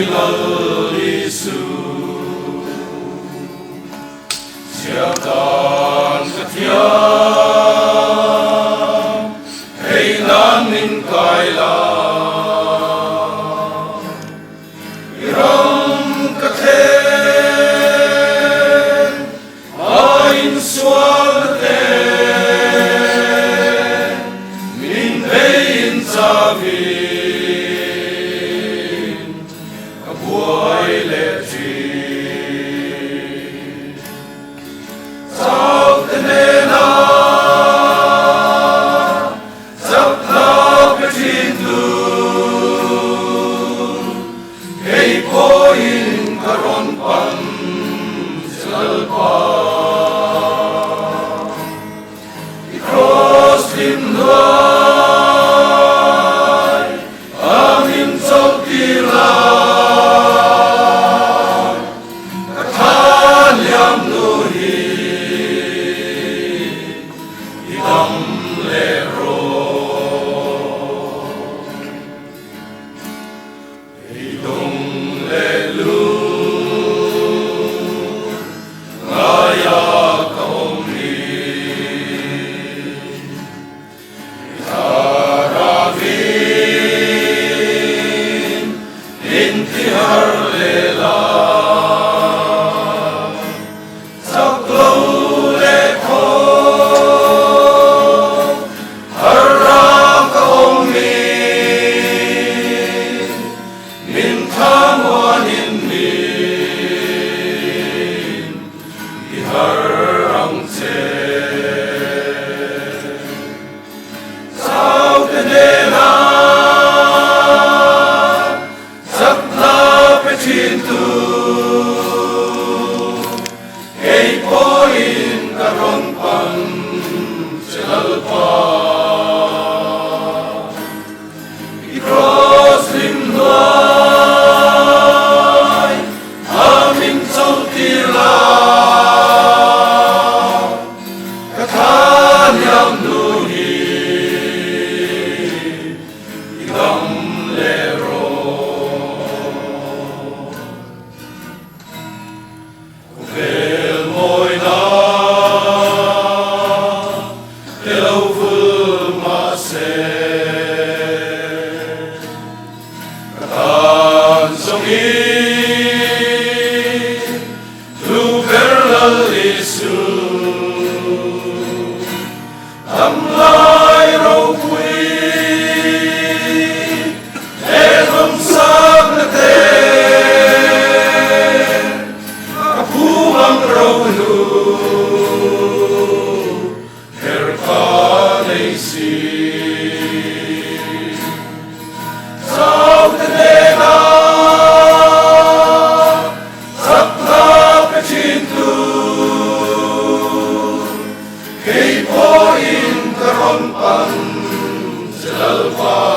Isu Siatan Katiam Heilan Min Kaila Iram Katen Ain Swalten Min Vein Zavin Kabuay Letri Sautenena Zapna Petindu Kay Poin Karon Pan Silalpa I-cross Limlay Amin Tzaltilan Katalyam Nuhi Idam Lero Idong Lelu Ngaya Kaomri Iharavin Intihar Lela Saklau Lekho Harra Kaomri Mintamwanin Min Iharang Tse Sautenena Zapna Petintu Kay Poin Karon Pan Silalpa I-cross Limlay Amin Tzaltilan Katalyam Nuhi Idam Lero Vel Moina Telovul Mase Katan Songi Luberlal Isu Tamlay Rokwi Evam Sagnaten Kapuang Ronu Herkanesi Sautenena Zapna Petintu Kay Poin Karon Pan Silalpa